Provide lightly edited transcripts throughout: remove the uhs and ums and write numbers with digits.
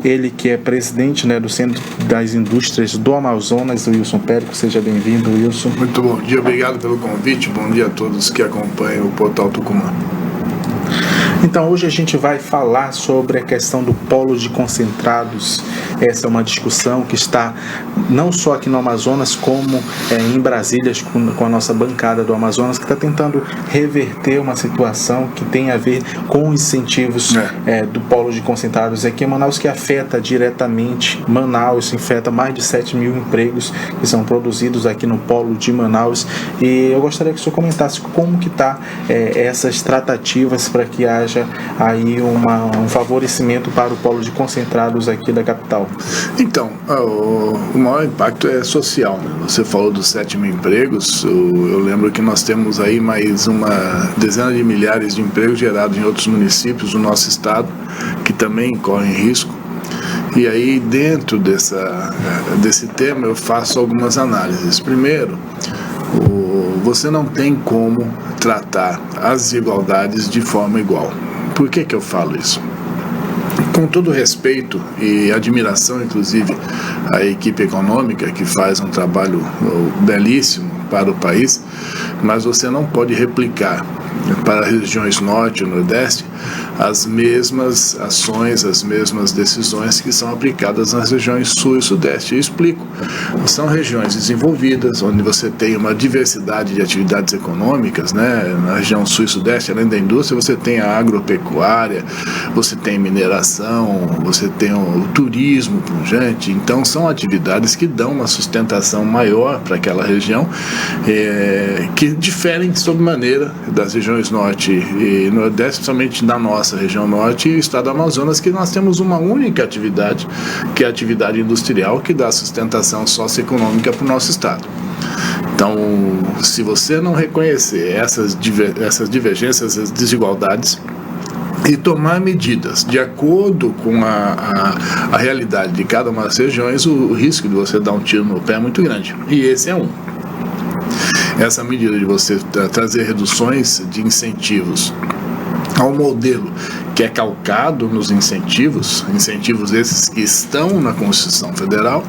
ele que é presidente, né, do Centro das Indústrias do Amazonas, o Wilson Périco. Seja bem-vindo, Wilson. Muito bom dia, obrigado pelo convite, bom dia a todos que acompanham o Portal Tucumã. Então, hoje a gente vai falar sobre a questão do polo de concentrados. Essa é uma discussão que está não só aqui no Amazonas, como em Brasília, com a nossa bancada do Amazonas, que está tentando reverter uma situação que tem a ver com incentivos do polo de concentrados aqui em Manaus, que afeta diretamente Manaus, afeta mais de 7 mil empregos que são produzidos aqui no polo de Manaus. E eu gostaria que o senhor comentasse como que está essas tratativas para que haja aí um favorecimento para o polo de concentrados aqui da capital. Então, o maior impacto é social, né? Você falou dos 7 mil empregos, eu lembro que nós temos aí mais uma dezena de milhares de empregos gerados em outros municípios do nosso estado, que também correm risco. E aí, dentro desse tema, eu faço algumas análises. Primeiro, você não tem como tratar as desigualdades de forma igual. Por que eu falo isso? Com todo respeito e admiração, inclusive, à equipe econômica que faz um trabalho belíssimo para o país, mas você não pode replicar para as regiões norte e nordeste as mesmas ações, as mesmas decisões que são aplicadas nas regiões sul e sudeste. Eu explico. São regiões desenvolvidas, onde você tem uma diversidade de atividades econômicas, né? Na região sul e sudeste, além da indústria, você tem a agropecuária, você tem mineração, você tem o turismo pujante. Então, são atividades que dão uma sustentação maior para aquela região, que diferem sobremaneira das regiões norte e nordeste, principalmente da nossa região norte e o estado do Amazonas, que nós temos uma única atividade, que é a atividade industrial, que dá sustentação socioeconômica para o nosso estado. Então, se você não reconhecer essas divergências, essas desigualdades, e tomar medidas de acordo com a realidade de cada uma das regiões, o risco de você dar um tiro no pé é muito grande. E esse é um. Essa medida de você trazer reduções de incentivos ao modelo que é calcado nos incentivos esses que estão na Constituição Federal,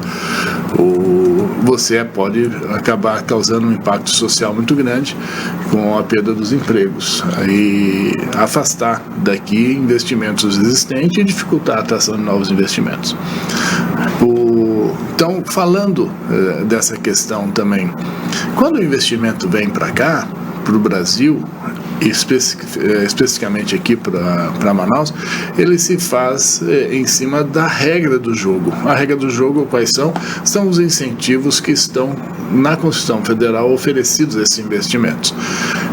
você pode acabar causando um impacto social muito grande com a perda dos empregos e afastar daqui investimentos existentes e dificultar a atração de novos investimentos. Então, falando dessa questão também, quando o investimento vem para cá, para o Brasil, especificamente aqui para Manaus, ele se faz em cima da regra do jogo. A regra do jogo, quais são? São os incentivos que estão na Constituição Federal oferecidos a esses investimentos.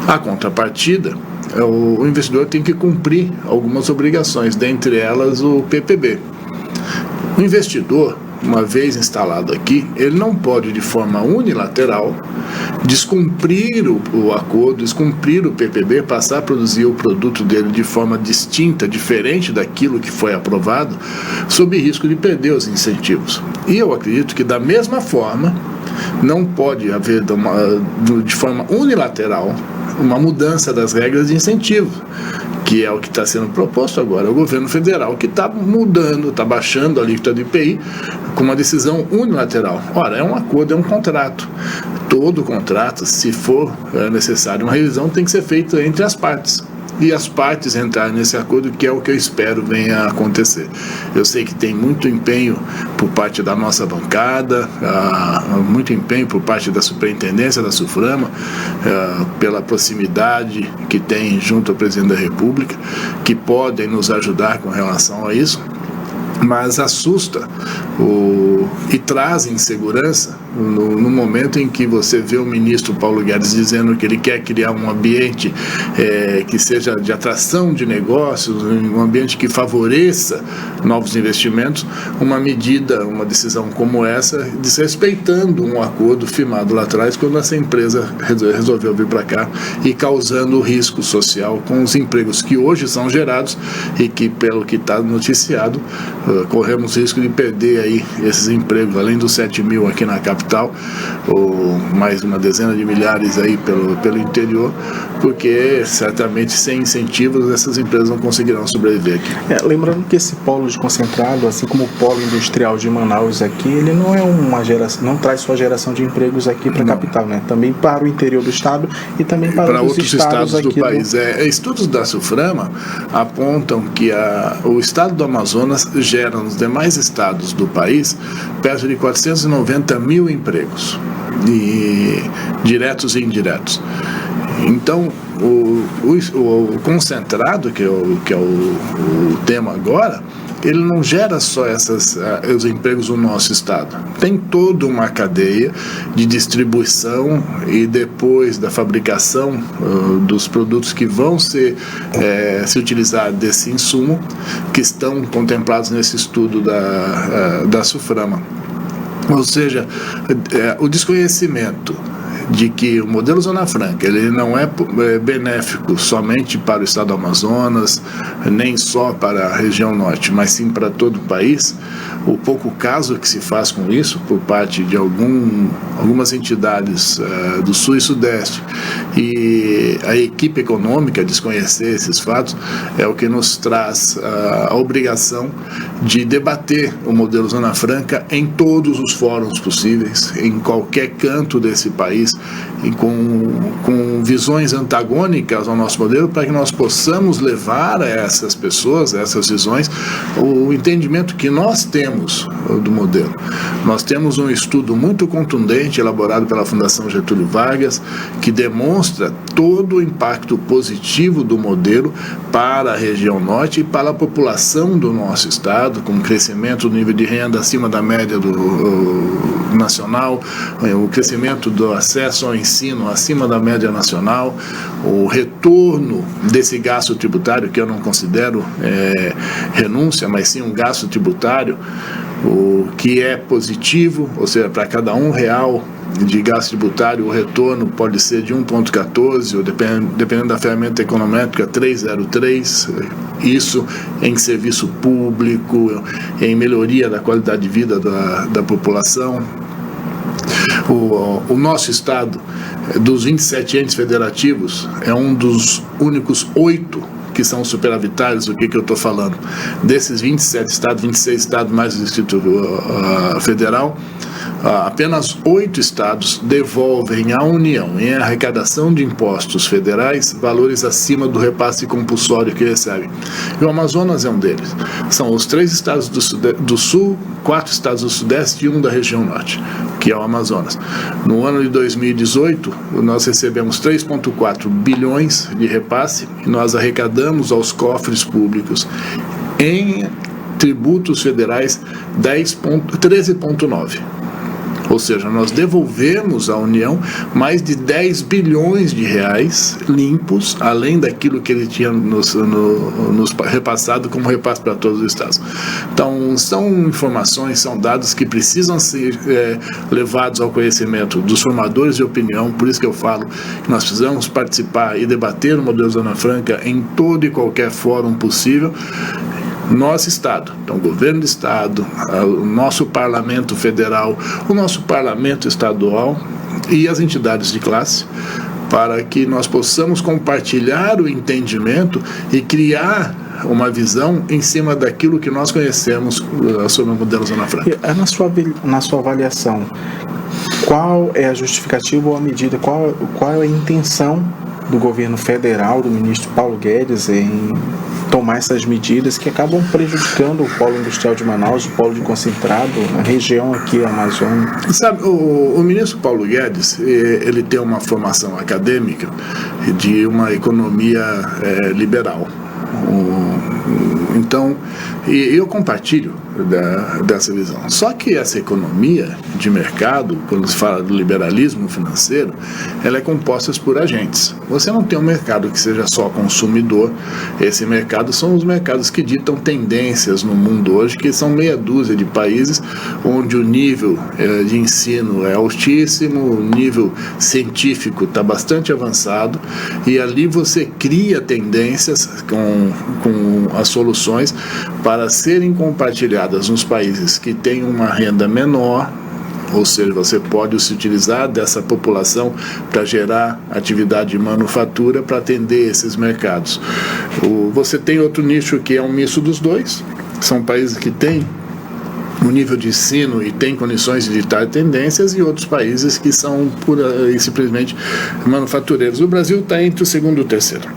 A contrapartida, o investidor tem que cumprir algumas obrigações, dentre elas o PPB. O investidor, uma vez instalado aqui, ele não pode, de forma unilateral, descumprir o acordo, descumprir o PPB, passar a produzir o produto dele de forma distinta, diferente daquilo que foi aprovado, sob risco de perder os incentivos. E eu acredito que, da mesma forma, não pode haver, de forma unilateral, uma mudança das regras de incentivo, que é o que está sendo proposto agora. É o governo federal que está mudando, está baixando a alíquota do IPI com uma decisão unilateral. Ora, é um acordo, é um contrato. Todo contrato, se for necessário uma revisão, tem que ser feita entre as partes. E as partes entrarem nesse acordo, que é o que eu espero venha a acontecer. Eu sei que tem muito empenho por parte da nossa bancada, muito empenho por parte da superintendência da SUFRAMA, pela proximidade que tem junto ao presidente da República, que podem nos ajudar com relação a isso, mas assusta e traz insegurança no momento em que você vê o ministro Paulo Guedes dizendo que ele quer criar um ambiente que seja de atração de negócios, um ambiente que favoreça novos investimentos, uma medida, uma decisão como essa, desrespeitando um acordo firmado lá atrás, quando essa empresa resolveu vir para cá e causando risco social com os empregos que hoje são gerados e que, pelo que está noticiado, corremos risco de perder aí esses empregos, além dos 7 mil aqui na capital, capital, ou mais uma dezena de milhares aí pelo interior, porque certamente sem incentivos essas empresas não conseguirão sobreviver aqui. Lembrando que esse polo de concentrado, assim como o polo industrial de Manaus aqui, ele não é uma geração, não traz só geração de empregos aqui para a capital, né? Também para o interior do estado e também para outros estados do aqui país. Estudos da SUFRAMA apontam que o estado do Amazonas gera nos demais estados do país perto de 490 mil empregos, diretos e indiretos. Então, o concentrado, que é o tema agora, ele não gera só os empregos no nosso estado. Tem toda uma cadeia de distribuição e depois da fabricação dos produtos que vão se utilizar desse insumo, que estão contemplados nesse estudo da SUFRAMA. Ou seja, o desconhecimento de que o modelo Zona Franca ele não é benéfico somente para o estado do Amazonas, nem só para a região norte, mas sim para todo o país. O pouco caso que se faz com isso por parte de algumas entidades do sul e sudeste e a equipe econômica desconhecer esses fatos é o que nos traz a obrigação de debater o modelo Zona Franca em todos os fóruns possíveis, em qualquer canto desse país, e com visões antagônicas ao nosso modelo, para que nós possamos levar a essas pessoas, a essas visões, o entendimento que nós temos do modelo. Nós temos um estudo muito contundente elaborado pela Fundação Getúlio Vargas, que demonstra todo o impacto positivo do modelo para a região norte e para a população do nosso estado, com crescimento do nível de renda acima da média do nacional, o crescimento do acesso ao ensino acima da média nacional, o retorno desse gasto tributário, que eu não considero renúncia, mas sim um gasto tributário, o que é positivo, ou seja, para cada R$1 de gasto tributário, o retorno pode ser de 1,14, ou dependendo da ferramenta econométrica, 3,03, isso em serviço público, em melhoria da qualidade de vida da população. O nosso estado, dos 27 entes federativos, é um dos únicos 8 que são superavitários. O que eu estou falando? Desses 27 estados, 26 estados mais o Distrito Federal, apenas 8 estados devolvem à União, em arrecadação de impostos federais, valores acima do repasse compulsório que recebe. E o Amazonas é um deles. São os 3 estados do Sul, 4 estados do Sudeste e 1 da região Norte, que é o Amazonas. No ano de 2018, nós recebemos 3,4 bilhões de repasse e nós arrecadamos aos cofres públicos em tributos federais 13,9. Ou seja, nós devolvemos à União mais de 10 bilhões de reais limpos, além daquilo que ele tinha nos repassado como repasse para todos os estados. Então, são informações, são dados que precisam ser levados ao conhecimento dos formadores de opinião. Por isso que eu falo que nós precisamos participar e debater o modelo Zona Franca em todo e qualquer fórum possível. Nosso Estado, então o governo do Estado, o nosso parlamento federal, o nosso parlamento estadual e as entidades de classe, para que nós possamos compartilhar o entendimento e criar uma visão em cima daquilo que nós conhecemos sobre o modelo Zona Franca. Na sua avaliação, qual é a justificativa ou a medida, qual é a intenção do governo federal, do ministro Paulo Guedes, em tomar essas medidas que acabam prejudicando o polo industrial de Manaus, o polo de concentrado, a região aqui, a Amazônia? Sabe, o ministro Paulo Guedes, ele tem uma formação acadêmica de uma economia liberal. Então, eu compartilho dessa visão. Só que essa economia de mercado, quando se fala do liberalismo financeiro, ela é composta por agentes. Você não tem um mercado que seja só consumidor. Esse mercado são os mercados que ditam tendências no mundo hoje, que são meia dúzia de países onde o nível de ensino é altíssimo, o nível científico está bastante avançado, e ali você cria tendências com as soluções para serem compartilhadas nos países que têm uma renda menor, ou seja, você pode se utilizar dessa população para gerar atividade de manufatura para atender esses mercados. Você tem outro nicho que é um misto dos dois, são países que têm um nível de ensino e têm condições de ditar tendências, e outros países que são pura e simplesmente manufatureiros. O Brasil está entre o segundo e o terceiro.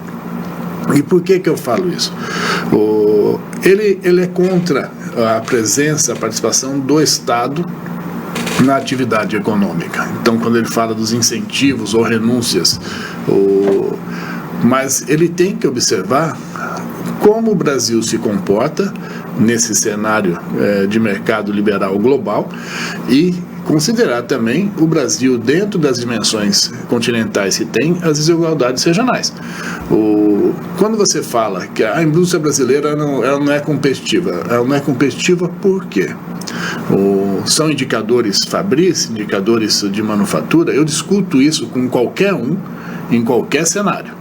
E por que eu falo isso? Ele é contra a presença, a participação do Estado na atividade econômica. Então, quando ele fala dos incentivos ou renúncias, mas ele tem que observar como o Brasil se comporta nesse cenário de mercado liberal global e considerar também o Brasil dentro das dimensões continentais que tem, as desigualdades regionais. Quando você fala que a indústria brasileira ela não é competitiva, ela não é competitiva por quê? São indicadores Fabris, indicadores de manufatura, eu discuto isso com qualquer um, em qualquer cenário.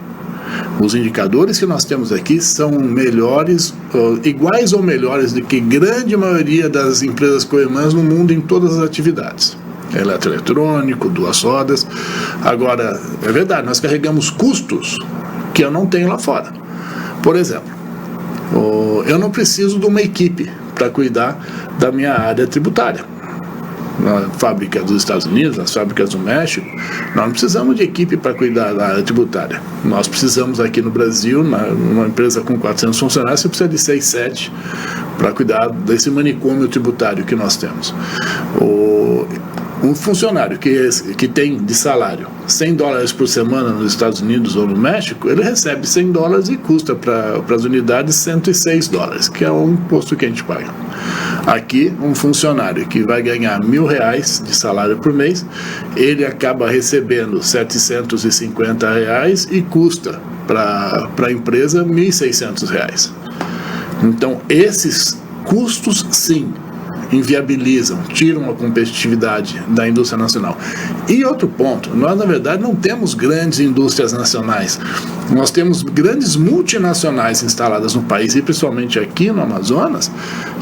Os indicadores que nós temos aqui são melhores, iguais ou melhores do que grande maioria das empresas coirmãs no mundo em todas as atividades. Eletroeletrônico, duas rodas. Agora, é verdade, nós carregamos custos que eu não tenho lá fora. Por exemplo, eu não preciso de uma equipe para cuidar da minha área tributária. Na fábrica dos Estados Unidos, nas fábricas do México, nós não precisamos de equipe para cuidar da área tributária. Nós precisamos aqui no Brasil, numa empresa com 400 funcionários, você precisa de 6, 7 para cuidar desse manicômio tributário que nós temos. Um funcionário que tem de salário $100 por semana nos Estados Unidos ou no México, ele recebe $100 e custa para as unidades $106, que é o imposto que a gente paga. Aqui, um funcionário que vai ganhar R$1.000 de salário por mês, ele acaba recebendo R$750 e custa para a empresa R$1.600. Então, esses custos, sim, inviabilizam, tiram a competitividade da indústria nacional. E outro ponto, nós na verdade não temos grandes indústrias nacionais, nós temos grandes multinacionais instaladas no país, e principalmente aqui no Amazonas,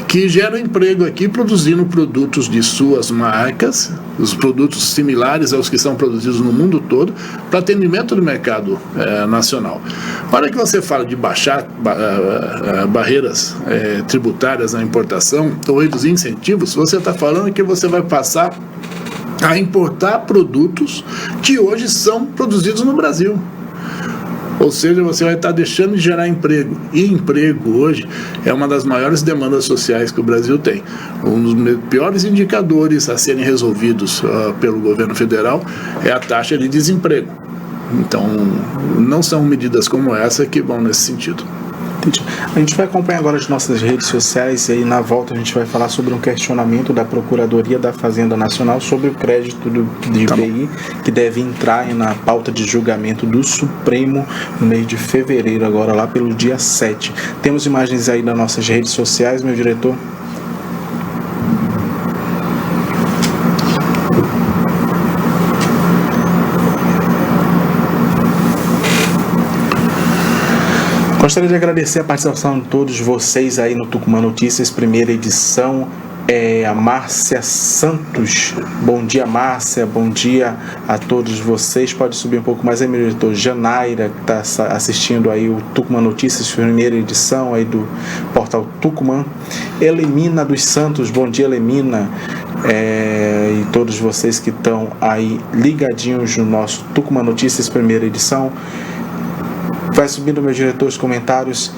que geram emprego aqui produzindo produtos de suas marcas, os produtos similares aos que são produzidos no mundo todo, para atendimento do mercado nacional. A hora que você fala de baixar barreiras tributárias na importação ou reduzir incentivos, você está falando que você vai passar a importar produtos que hoje são produzidos no Brasil. Ou seja, você vai estar deixando de gerar emprego. E emprego hoje é uma das maiores demandas sociais que o Brasil tem. Um dos piores indicadores a serem resolvidos pelo governo federal é a taxa de desemprego. Então, não são medidas como essa que vão nesse sentido. A gente vai acompanhar agora as nossas redes sociais, e aí na volta a gente vai falar sobre um questionamento da Procuradoria da Fazenda Nacional sobre o crédito de IPI, que deve entrar na pauta de julgamento do Supremo no mês de fevereiro, agora lá pelo dia 7. Temos imagens aí nas nossas redes sociais, meu diretor? Gostaria de agradecer a participação de todos vocês aí no Tucumã Notícias, primeira edição. A Márcia Santos, bom dia Márcia, bom dia a todos vocês. Pode subir um pouco mais aí, meu diretor. Janaira, que está assistindo aí o Tucumã Notícias, primeira edição aí do portal Tucumã. Elemina dos Santos, bom dia Elemina, e todos vocês que estão aí ligadinhos no nosso Tucumã Notícias, primeira edição. Vai subindo, meu diretor, os comentários.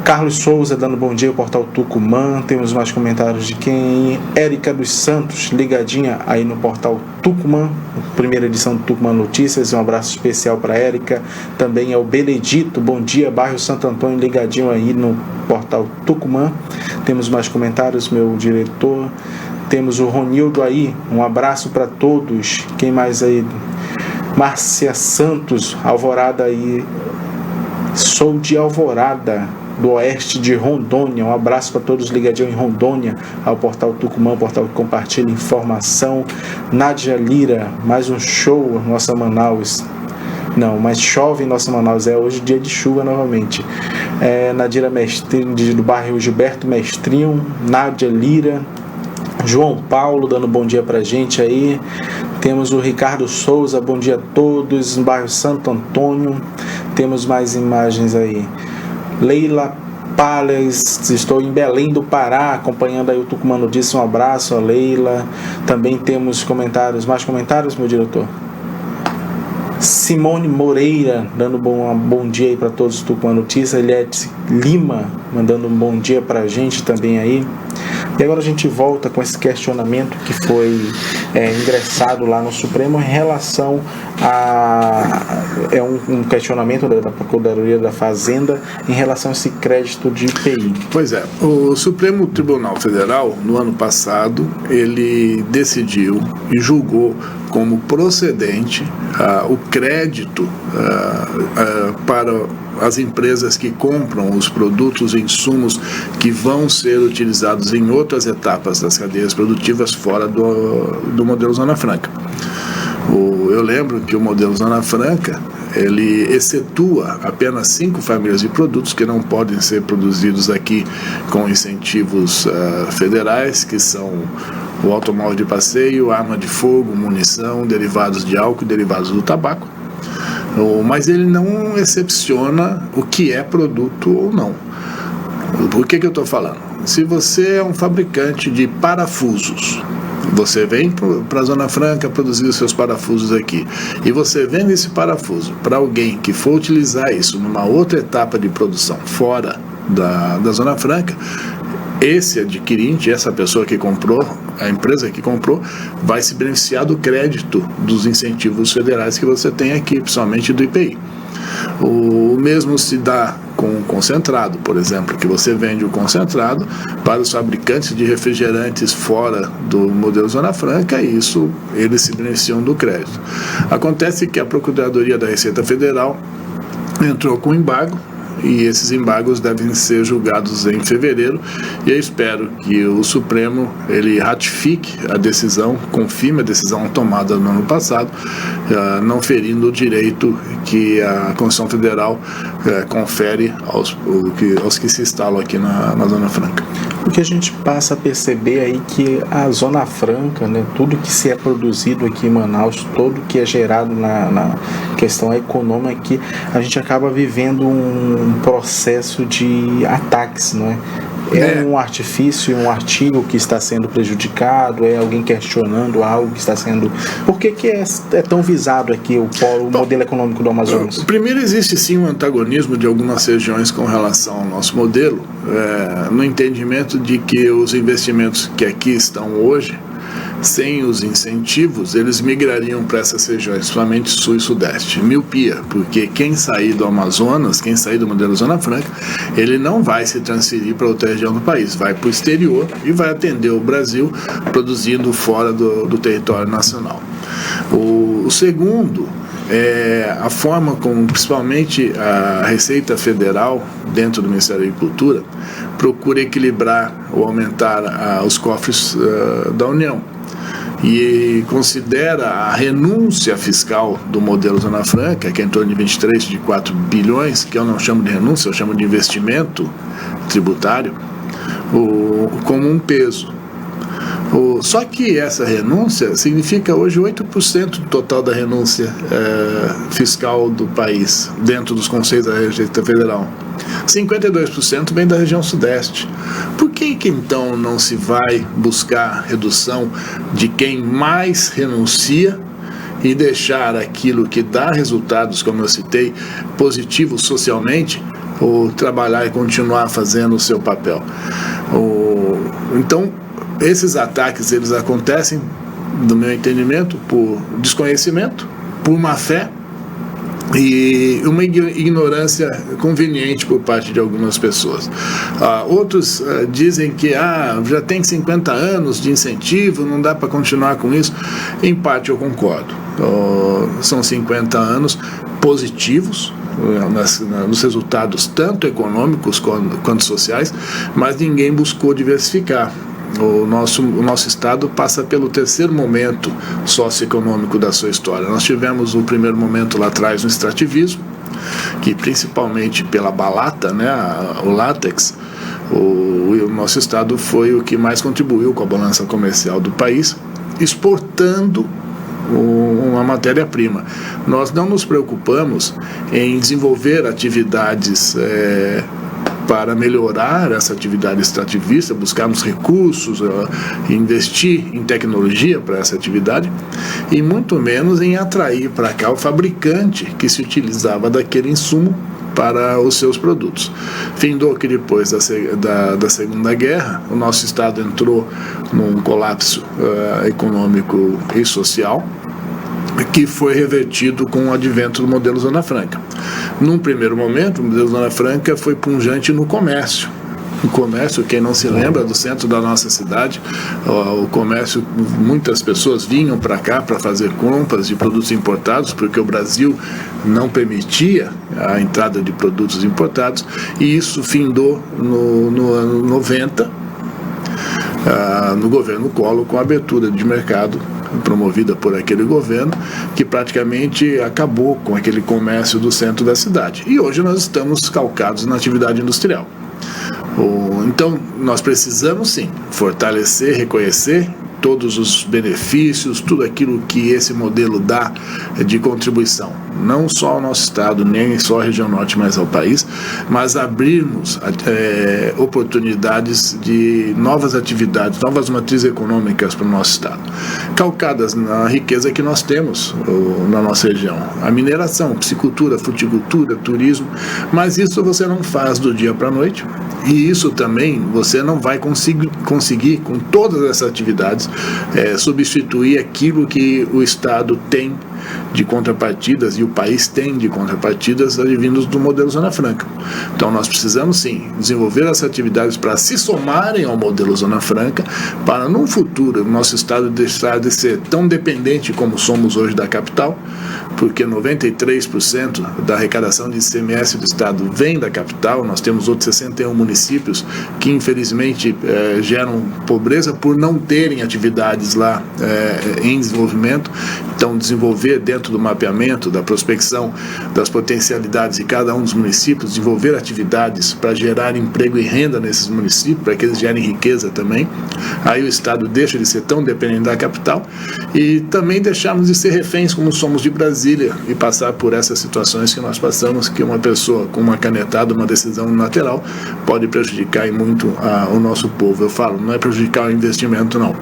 Carlos Souza dando bom dia ao portal Tucumã. Temos mais comentários de quem? Érica dos Santos, ligadinha aí no portal Tucumã, primeira edição do Tucumã Notícias. Um abraço especial para Érica. Também é o Benedito, bom dia, bairro Santo Antônio, ligadinho aí no portal Tucumã. Temos mais comentários, meu diretor. Temos o Ronildo aí, um abraço para todos. Quem mais aí? Márcia Santos, Alvorada aí. Sou de Alvorada, do oeste de Rondônia. Um abraço para todos ligadinhos em Rondônia, ao portal Tucumã, portal que compartilha informação. Nádia Lira, mais um show, nossa Manaus. Não, mas chove em nossa Manaus, hoje dia de chuva novamente. Nadira Mestrinho, do bairro Gilberto Mestrinho. Nádia Lira, João Paulo dando bom dia pra gente aí. Temos o Ricardo Souza, bom dia a todos, no bairro Santo Antônio. Temos mais imagens aí. Leila Palhas, estou em Belém do Pará, acompanhando aí o Tucumã Notícias. Um abraço a Leila. Também temos mais comentários, meu diretor? Simone Moreira dando bom dia aí para todos do Tucumã Notícias. Eliette Lima mandando um bom dia para a gente também aí. E agora a gente volta com esse questionamento que foi ingressado lá no Supremo em relação a um questionamento da Procuradoria da Fazenda em relação a esse crédito de IPI. Pois é, o Supremo Tribunal Federal, no ano passado, ele decidiu e julgou como procedente o crédito para as empresas que compram os produtos e insumos que vão ser utilizados em outras etapas das cadeias produtivas fora do modelo Zona Franca. Eu lembro que o modelo Zona Franca, ele excetua apenas 5 famílias de produtos que não podem ser produzidos aqui com incentivos federais, que são o automóvel de passeio, arma de fogo, munição, derivados de álcool e derivados do tabaco. Mas ele não excepciona o que é produto ou não. Por que eu estou falando? Se você é um fabricante de parafusos, você vem para a Zona Franca produzir os seus parafusos aqui, e você vende esse parafuso para alguém que for utilizar isso numa outra etapa de produção fora da Zona Franca, esse adquirente, essa pessoa que comprou, a empresa que comprou, vai se beneficiar do crédito dos incentivos federais que você tem aqui, principalmente do IPI. O mesmo se dá com o concentrado, por exemplo, que você vende o concentrado para os fabricantes de refrigerantes fora do modelo Zona Franca, e isso eles se beneficiam do crédito. Acontece que a Procuradoria da Receita Federal entrou com embargo, e esses embargos devem ser julgados em fevereiro, e eu espero que o Supremo ele ratifique a decisão, confirme a decisão tomada no ano passado, não ferindo o direito que a Constituição Federal confere aos que se instalam aqui na Zona Franca. O que a gente passa a perceber aí que a Zona Franca, né, tudo que se é produzido aqui em Manaus, tudo que é gerado na questão econômica aqui, a gente acaba vivendo um processo de ataques, não é? É um artifício, um artigo que está sendo prejudicado, é alguém questionando algo que está sendo... Por que é tão visado aqui o modelo econômico do Amazonas? Primeiro, existe sim um antagonismo de algumas regiões com relação ao nosso modelo, no entendimento de que os investimentos que aqui estão hoje, sem os incentivos, eles migrariam para essas regiões, principalmente Sul e Sudeste. Miopia, porque quem sair do Amazonas, quem sair do modelo Zona Franca, ele não vai se transferir para outra região do país, vai para o exterior e vai atender o Brasil produzindo fora do território nacional. O segundo é a forma como, principalmente, a Receita Federal, dentro do Ministério da Agricultura, procura equilibrar ou aumentar os cofres da União. E considera a renúncia fiscal do modelo Zona Franca, que é em torno de 24 bilhões, que eu não chamo de renúncia, eu chamo de investimento tributário, como um peso. Só que essa renúncia significa hoje 8% do total da renúncia fiscal do país, dentro dos conceitos da Receita Federal. 52% vem da região Sudeste. Por que então não se vai buscar redução de quem mais renuncia e deixar aquilo que dá resultados, como eu citei, positivos socialmente, ou trabalhar e continuar fazendo o seu papel? Então, esses ataques, eles acontecem, do meu entendimento, por desconhecimento, por má fé e uma ignorância conveniente por parte de algumas pessoas. Outros dizem que já tem 50 anos de incentivo, não dá para continuar com isso. Em parte eu concordo. São 50 anos positivos nos resultados tanto econômicos quanto sociais, mas ninguém buscou diversificar. O nosso estado passa pelo terceiro momento socioeconômico da sua história. Nós tivemos o primeiro momento lá atrás no extrativismo, que principalmente pela balata, né, o látex, O nosso estado foi o que mais contribuiu com a balança comercial do país, exportando uma matéria-prima. Nós não nos preocupamos em desenvolver atividades para melhorar essa atividade extrativista, buscarmos recursos, investir em tecnologia para essa atividade, e muito menos em atrair para cá o fabricante que se utilizava daquele insumo para os seus produtos. Findou que depois da Segunda Guerra, o nosso estado entrou num colapso econômico e social, que foi revertido com o advento do modelo Zona Franca. Num primeiro momento, o modelo Zona Franca foi pungente no comércio. O comércio, quem não se lembra do centro da nossa cidade, o comércio, muitas pessoas vinham para cá para fazer compras de produtos importados, porque o Brasil não permitia a entrada de produtos importados, e isso findou no ano 90, no governo Collor, com a abertura de mercado promovida por aquele governo, que praticamente acabou com aquele comércio do centro da cidade. E hoje nós estamos calcados na atividade industrial. Então, nós precisamos sim fortalecer, reconhecer todos os benefícios, tudo aquilo que esse modelo dá de contribuição, não só ao nosso estado, nem só à região norte, mas ao país, mas abrirmos oportunidades de novas atividades, novas matrizes econômicas para o nosso estado, calcadas na riqueza que nós temos na nossa região. A mineração, piscicultura, fruticultura, turismo, mas isso você não faz do dia para a noite, e isso também você não vai conseguir com todas essas atividades substituir aquilo que o Estado tem de contrapartidas e o país tem de contrapartidas advindos do modelo Zona Franca. Então nós precisamos sim desenvolver essas atividades para se somarem ao modelo Zona Franca, para no futuro o nosso estado deixar de ser tão dependente como somos hoje da capital, porque 93% da arrecadação de ICMS do estado vem da capital. Nós temos outros 61 municípios que infelizmente geram pobreza por não terem atividades lá em desenvolvimento. Então desenvolver dentro do mapeamento, da prospecção das potencialidades de cada um dos municípios, desenvolver atividades para gerar emprego e renda nesses municípios, para que eles gerem riqueza também. Aí o estado deixa de ser tão dependente da capital, e também deixarmos de ser reféns como somos de Brasília e passar por essas situações que nós passamos, que uma pessoa com uma canetada, uma decisão unilateral pode prejudicar e muito o nosso povo. Eu falo, não é prejudicar o investimento não,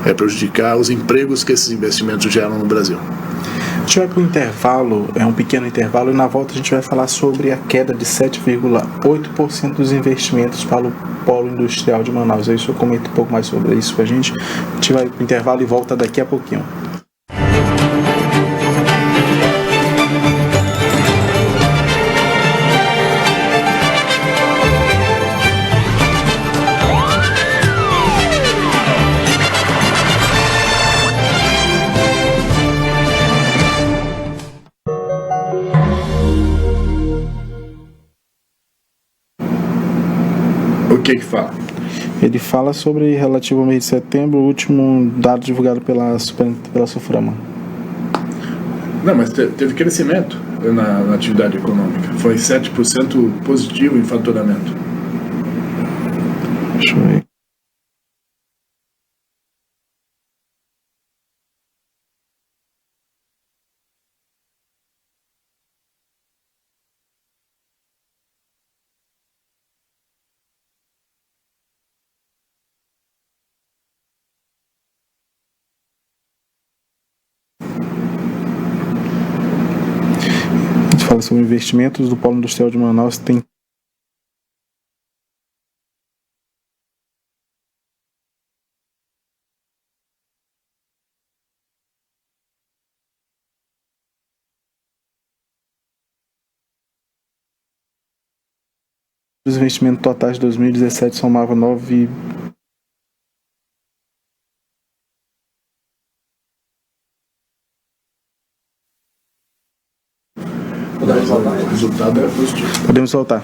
é prejudicar os empregos que esses investimentos geram no Brasil. A gente vai para o intervalo, um pequeno intervalo, e na volta a gente vai falar sobre a queda de 7,8% dos investimentos para o polo industrial de Manaus. Aí o senhor comenta um pouco mais sobre isso com a gente. A gente vai para o intervalo e volta daqui a pouquinho. O que fala? Ele fala sobre, relativo ao mês de setembro, o último dado divulgado pela Suframan. Não, mas teve crescimento na atividade econômica. Foi 7% positivo em faturamento. Deixa eu ver. Fala sobre investimentos do polo industrial de Manaus. Tem os investimentos totais de 2017 somavam 9. O resultado é positivo. Podemos soltar.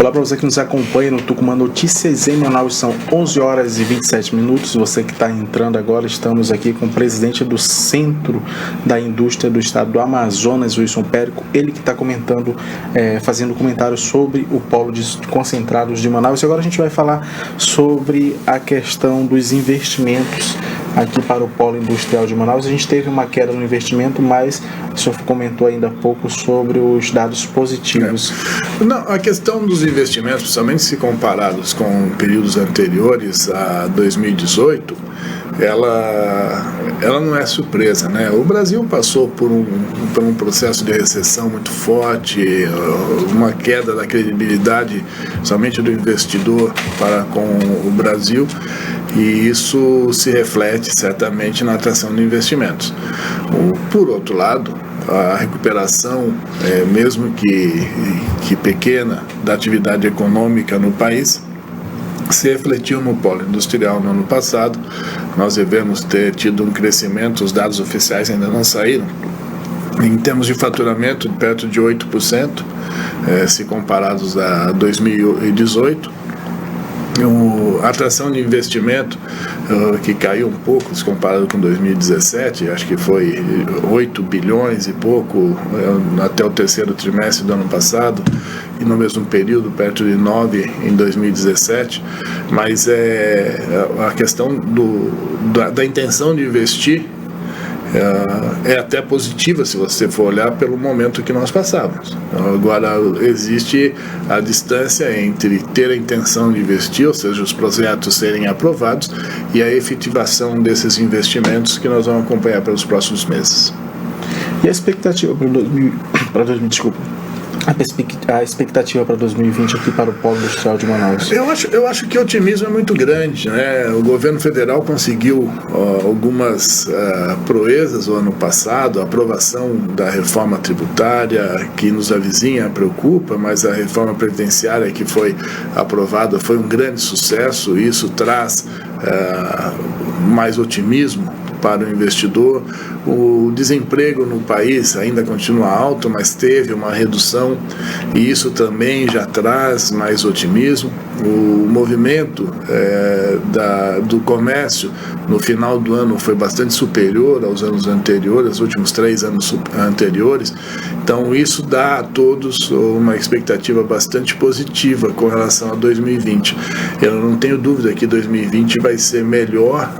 Olá para você que nos acompanha no Tucumã Notícias em Manaus, são 11 horas e 27 minutos. Você que está entrando agora, estamos aqui com o presidente do Centro da Indústria do Estado do Amazonas, Wilson Périco, ele que está comentando, fazendo comentários sobre o polo de concentrados de Manaus. E agora a gente vai falar sobre a questão dos investimentos aqui para o polo industrial de Manaus. A gente teve uma queda no investimento, mas o senhor comentou ainda há pouco sobre os dados positivos. Não, a questão dos investimentos, principalmente se comparados com períodos anteriores a 2018, ela não é surpresa, né? O Brasil passou por um processo de recessão muito forte, uma queda da credibilidade somente do investidor para com o Brasil, e isso se reflete certamente na atração de investimentos. Por outro lado, a recuperação, mesmo que pequena, da atividade econômica no país se refletiu no polo industrial no ano passado. Nós devemos ter tido um crescimento, os dados oficiais ainda não saíram, em termos de faturamento de perto de 8%, se comparados a 2018. A atração de investimento, que caiu um pouco se comparado com 2017, acho que foi 8 bilhões e pouco até o terceiro trimestre do ano passado, e no mesmo período perto de 9 em 2017, mas a questão da intenção de investir é até positiva se você for olhar pelo momento que nós passamos. Agora, existe a distância entre ter a intenção de investir, ou seja, os projetos serem aprovados, e a efetivação desses investimentos que nós vamos acompanhar pelos próximos meses. E a expectativa a expectativa para 2020 aqui para o polo industrial de Manaus? Eu acho que o otimismo é muito grande, né? O governo federal conseguiu algumas proezas no ano passado, a aprovação da reforma tributária, que nos avizinha, preocupa, mas a reforma previdenciária que foi aprovada foi um grande sucesso, e isso traz mais otimismo para o investidor. O desemprego no país ainda continua alto, mas teve uma redução, e isso também já traz mais otimismo. O movimento do comércio no final do ano foi bastante superior aos anos anteriores, os últimos 3 anos anteriores. Então isso dá a todos uma expectativa bastante positiva com relação a 2020. Eu não tenho dúvida que 2020 vai ser melhor,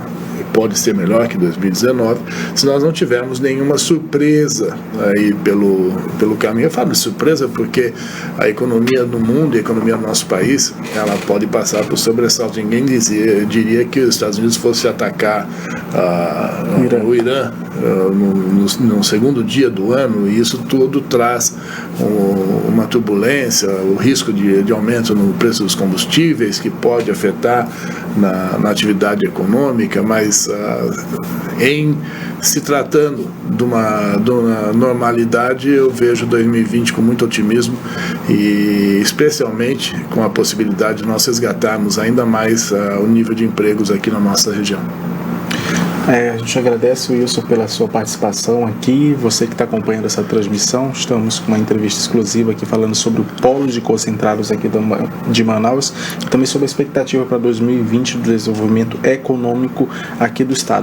pode ser melhor que 2019, se nós não tivermos nenhuma surpresa aí pelo caminho. Eu falo de surpresa porque a economia do mundo e a economia do nosso país, ela pode passar por sobressalto. Ninguém diria que os Estados Unidos fosse atacar o Irã no segundo dia do ano, e isso tudo traz uma turbulência, o risco de aumento no preço dos combustíveis, que pode afetar na atividade econômica, mas em se tratando de uma normalidade, eu vejo 2020 com muito otimismo, e especialmente com a possibilidade de nós resgatarmos ainda mais o nível de empregos aqui na nossa região. A gente agradece, Wilson, pela sua participação aqui. Você que está acompanhando essa transmissão, estamos com uma entrevista exclusiva aqui falando sobre o polo de concentrados aqui de Manaus, e também sobre a expectativa para 2020 do desenvolvimento econômico aqui do estado.